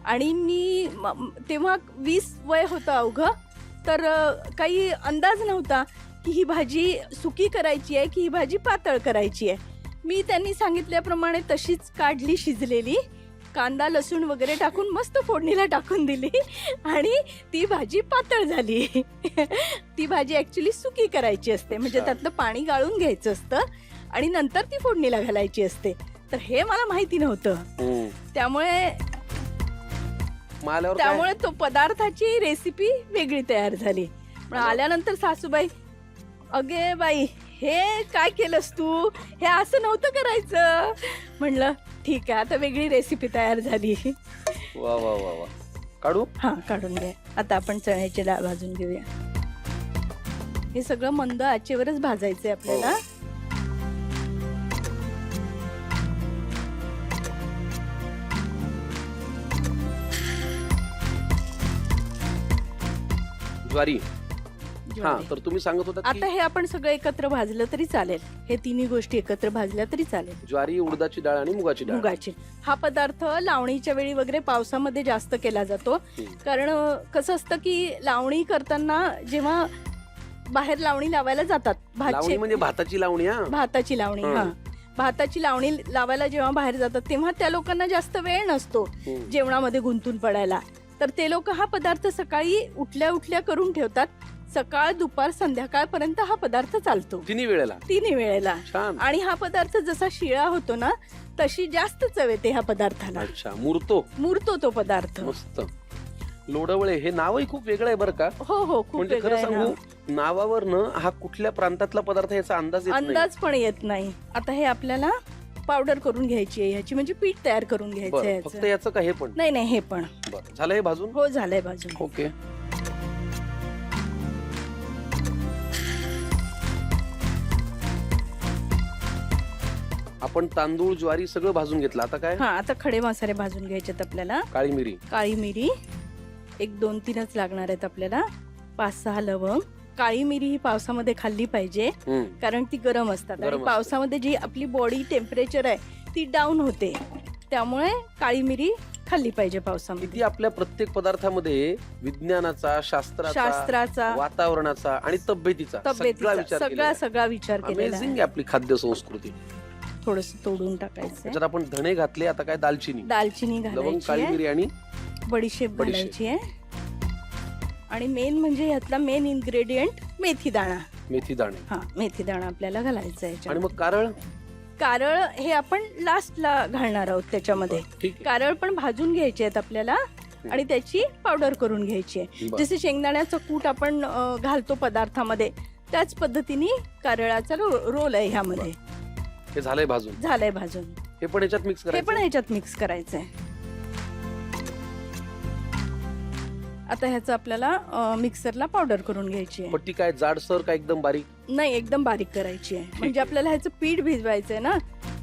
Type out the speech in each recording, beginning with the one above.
आणि मी तेव्हा 20 वय होतं अवघं. तर काही अंदाज नव्हता की ही भाजी सुकी करायची आहे की ही भाजी पातळ करायची आहे. मी त्यांनी सांगितल्याप्रमाणे तशीच काढली शिजलेली, कांदा लसूण वगैरे टाकून मस्त फोडणीला टाकून दिली आणि ती भाजी पातळ झाली. ती भाजी ॲक्च्युली सुकी करायची असते, म्हणजे त्यातलं पाणी गाळून घ्यायचं असतं आणि नंतर ती फोडणीला घालायची असते. तर हे मला माहिती नव्हतं, त्यामुळे तो पदार्थाची रेसिपी वेगळी तयार झाली. पण आल्यानंतर सासूबाई, अगे बाई हे काय केलंस तू, हे असं नव्हतं करायचं. म्हणलं ठीक आहे, आता वेगळी रेसिपी तयार झाली. वा वा वा वा. काढू? हा, काढून घ्या. आता आपण चण्याची डाळ भाजून घेऊया. हे सगळं मंद आचेवरच भाजायचंय आपल्याला. ज्वारी. हा, तर तुम्ही सांगत होता आता हे आपण सगळं एकत्र भाजलं तरी चालेल. हे तिन्ही गोष्टी एकत्र भाजल्या तरी चालेल. ज्वारी, उडदाची डाळ आणि मुगाची डाळ. मुगाची. हा पदार्थ लावणीच्या वेळी वगैरे पावसामध्ये जास्त केला जातो. कारण कसं असतं की लावणी करताना जेव्हा बाहेर लावणी लावायला जातात, लावणी म्हणजे भाताची लावणी. भाताची लावणी. हा, भाताची लावणी लावायला जेव्हा बाहेर जातात तेव्हा त्या लोकांना जास्त वेळ नसतो जेवणामध्ये गुंतून पडायला. तर ते लोक हा पदार्थ सकाळी उठल्या उठल्या करून ठेवतात. सकाळ, दुपार, संध्याकाळपर्यंत हा पदार्थ चालतो. तिन्ही वेळेला. आणि हा पदार्थ जसा शिळा होतो ना, तशी जास्त चव येते ह्या पदार्थाला. मुरतो तो पदार्थ. मस्त. लोडवळे हे नावही खूप वेगळं आहे बरं का. हो, खूप म्हणजे खरं सांगू, नावावरनं हा कुठल्या प्रांतातला पदार्थ याचा अंदाज पण येत नाही. आता हे आपल्याला पावडर करून घ्यायची आहे ह्याची, म्हणजे पीठ तयार करून घ्यायचं. फक्त याचं का हे पण? नाही, हे पण. बरं, झालंय भाजून? हो, झालंय भाजून. ओके. आपण तांदूळ, ज्वारी सगळं भाजून घेतलं. आता काय? हा, आता खडे मसाले भाजून घ्यायचेत आपल्याला. काळी मिरी 1-2-3च लागणार आहेत आपल्याला. 5-6 लवंग. काळी मिरी ही पावसामध्ये खाल्ली पाहिजे, कारण ती गरम असतात आणि पावसामध्ये जी आपली बॉडी टेम्परेचर आहे ती डाऊन होते, त्यामुळे काळी मिरी खाल्ली पाहिजे पावसामध्ये. ती आपल्या प्रत्येक पदार्थामध्ये विज्ञानाचा, शास्त्राचा, वातावरणाचा आणि तब्येतीचा सगळा विचार केलेला आहे. आपली खाद्य संस्कृती. थोडस तोडून टाकायचं. त्याच्यात आपण धणे घातले. आता काय? दालचिनी घालायची, काळी मिरी आणि बडीशेप घालायची आहे. आणि मेन म्हणजे यातला मेन इन्ग्रेडियंट मेथी दाणा. हा, मेथी दाणा आपल्याला घालायचा आहे. आणि मग कारळ हे आपण लास्टला घालणार आहोत त्याच्यामध्ये. कारळ पण भाजून घ्यायचे आहेत आपल्याला आणि त्याची पावडर करून घ्यायची आहे. जसे शेंगदाण्याचं कूट आपण घालतो पदार्थामध्ये, त्याच पद्धतीने कारळाचा रोल आहे ह्यामध्ये. हे झालंय भाजून. हे पण ह्याच्यात मिक्स करायचंय. आता ह्याचं आपल्याला मिक्सरला पावडर करून घ्यायची आहे. पट्टी काय जाडसर का एकदम बारीक? नाही, एकदम बारीक करायची आहे. म्हणजे आपल्याला ह्याचं पीठ भिजवायचंय ना,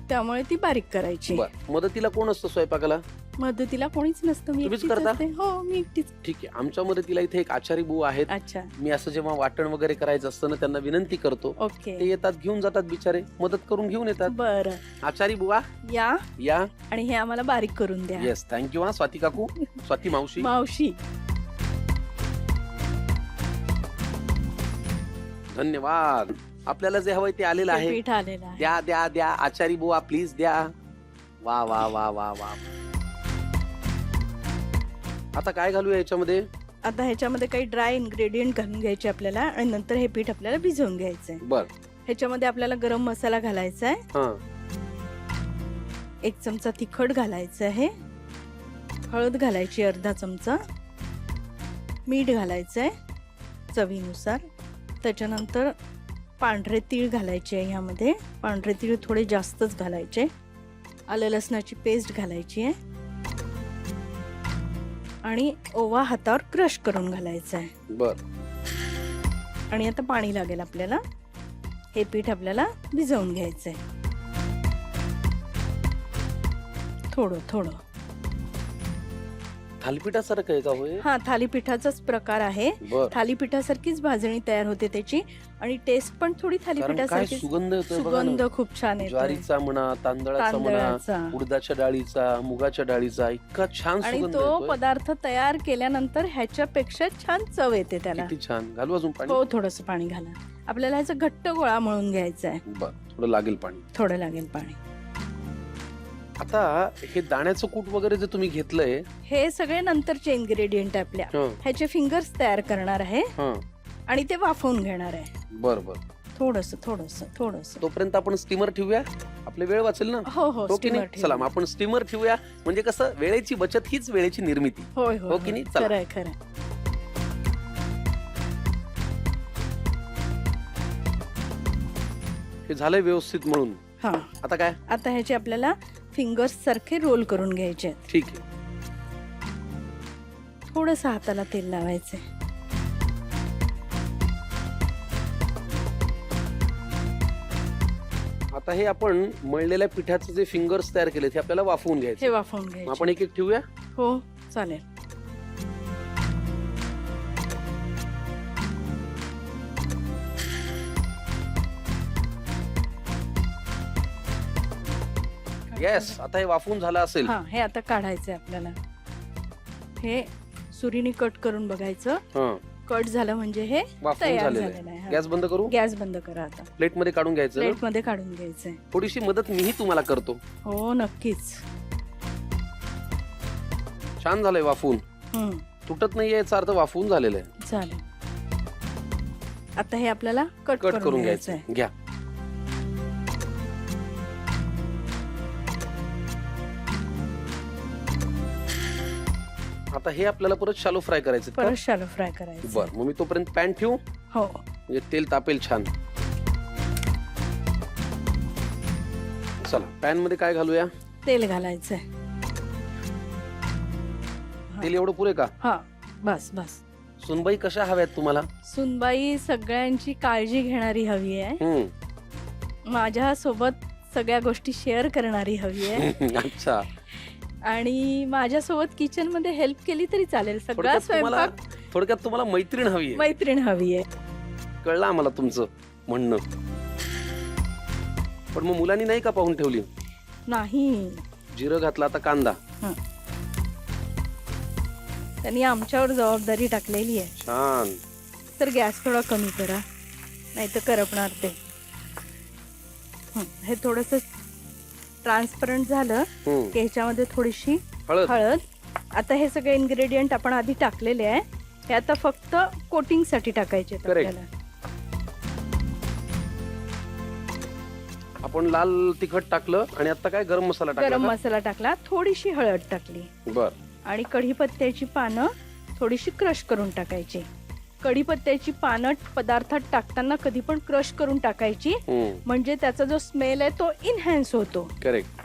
त्यामुळे ती बारीक करायची. मदतीला कोण असतं स्वयंपाकाला? मदतीला कोणीच नसतं, मी एकटीच असते. हो, मी एकटीच. ठीक आहे. आमच्या मदतीला इथे एक आचारी बुवा आहेत. अच्छा. मी असं जेव्हा वाटण वगैरे करायचं असतं ना, त्यांना विनंती करतो. ओके. ते येतात, घेऊन जातात बिचारे, मदत करून घेऊन येतात. बरं. आचारी बुवा या आणि हे आम्हाला बारीक करून द्या. Yes, thank you. हा, स्वाती काकू, स्वाती मावशी. धन्यवाद. आपल्याला जे हवंय ते आलेलं आहे. पीठ आलेलं आहे. द्या द्या द्या आचारी बुवा, प्लीज द्या. वा वा वा वा वा. आता काय घालूया याच्यामध्ये? आता ह्याच्यामध्ये काही ड्राय इन्ग्रेडियंट घालून घ्यायचे आपल्याला आणि नंतर हे पीठ आपल्याला भिजवून घ्यायचंय. ह्याच्यामध्ये आपल्याला गरम मसाला घालायचा आहे. 1 चमचा तिखट घालायचं आहे. हळद घालायची अर्धा चमचा. मीठ घालायचंय चवीनुसार. त्याच्यानंतर पांढरे तीळ घालायचे आहे. ह्यामध्ये पांढरे तीळ थोडे जास्तच घालायचे. आलं लसणाची पेस्ट घालायची आहे आणि ओवा हातावर क्रश करून घालायचा आहे. आणि आता पाणी लागेल आपल्याला. हे पीठ आपल्याला भिजवून घ्यायचंय. थोडं थालीपीठासारखं आहे का होय? हा, थालीपीठाचाच प्रकार आहे. बर. थालीपीठासारखीच भाजणी तयार होते त्याची आणि टेस्ट पण थोडी कारण काय थालीपीठासारखी. सुगंध येतोय बघा सुगंध ना. खूप छान येतो ज्वारीचा म्हणा, तांदळाचा म्हणा, तांदळाचा. उडदाच्या डाळीचा, मुगाच्या डाळीचा, इतका छान आणि सुगंध तो येतोय. पदार्थ तयार केल्यानंतर ह्याच्यापेक्षा छान चव येते त्याला. किती छान. घालू अजून पाणी? हो, थोडस पाणी घाला. आपल्याला ह्याचा घट्ट गोळा मळून घ्यायचा आहे. बर, थोडं लागेल पाणी. थोडं लागेल पाणी. आता हे दाण्याचं कूट वगैरे जे तुम्ही घेतलंय, हे सगळे नंतरचे इन्ग्रेडियंट आपल्या. हं, ह्याचे फिंगर्स तयार करणार आहे हं. आणि ते वाफवून घेणार आहे. बर बर. थोडस थोडस थोडस. तोपर्यंत आपण स्टीमर ठेवूया, आपले वेळ वाचेल ना. हो हो, हो की steamer नाही? ठेवू. चला मग आपण स्टीमर ठेवूया. म्हणजे कसं, वेळेची बचत हीच वेळेची निर्मिती. होय हो हो की नाही? चला. खरंय खरंय. हे झालंय व्यवस्थित म्हणून. हा, आता काय? आता ह्याचे आपल्याला फिंगर्स सारखे रोल करून घ्यायचे आहेत. ठीक आहे. थोडस हाताला तेल लावायचे. आता हे आपण मळलेल्या पिठाचे जे फिंगर्स तयार केले ते आपल्याला वाफवून हे घ्यायचे. वाफवून मग घ्यायचे. आपण एक एक ठेवूया. हो, चालेल. येस, आता हे वाफवून झालं असेल. हा, हे आता काढायचंय आपल्याला. हे सुरीने कट करून बघायचं. हं, कट झालं म्हणजे हे वाफवून तयार झालेलं झालेलं आहे. आहे. गॅस बंद करू. गॅस बंद करा आता. प्लेट मध्ये काढून घ्यायचं ना? प्लेट मध्ये काढून घ्यायचंय. थोडीशी मदत मीही तुम्हाला करतो. हो, नक्कीच. छान झालंय वाफवून. हम्म, तुटत नाहीये याचा अर्थ वाफवून झालेलं आहे. चालेल. आता हे आपल्याला कट कट करून करून घ्यायचं. घ्यायचंय. घ्या. आता हे आपल्याला परत शालो फ्राय करायचं का? परत शालो फ्राय करायचं. बर, मग मी तोपर्यंत पॅन ठेवू, हो, म्हणजे तेल तापेल छान. चला, पॅन मध्ये काय घालूया? तेल घालायचंय. तेल एवढं पुरे का? हा, बस बस. सुनबाई कशा हव्यात तुम्हाला? सुनबाई सगळ्यांची काळजी घेणारी हवी आहे. हम्म. माझ्या सोबत सगळ्या गोष्टी शेअर करणारी हवी आहे. अच्छा. आणि माझ्यासोबत किचन मध्ये हेल्प केली तरी चालेल. सगळा स्वयंपाक थोडक्यात तुम्हाला मैत्रीण हवी आहे. मैत्रीण हवी आहे. कळलं आम्हाला तुमचं म्हणणं. पण मग मुलांनी नाही का पाहून ठेवली? नाही, जिरं घातला, आता कांदा. त्यांनी आमच्यावर जबाबदारी टाकलेली आहे. छान. तर गॅस थोडा कमी करा, नाही तर करपणार ते. हे थोडस ट्रान्सपरंट झालं हम्म. की ह्याच्यामध्ये थोडीशी हळद. हळद. आता हे सगळे इन्ग्रेडियंट आपण आधी टाकलेले आहे. हे आता फक्त कोटिंग साठी टाकायचे आहेत Correct. आपल्याला. आपण लाल तिखट टाकलं आणि आता काय गरम मसाला गरम टाकला मसाला टाकला, थोडीशी हळद टाकली का? बर. आणि कढीपत्त्याची पानं थोडीशी क्रश करून टाकायची. कढीपत्त्याची पानं पदार्थात टाकताना कधी पण क्रश करून टाकायची, हम्म. म्हणजे त्याचा जो स्मेल आहे तो इनहॅन्स होतो. करेक्ट.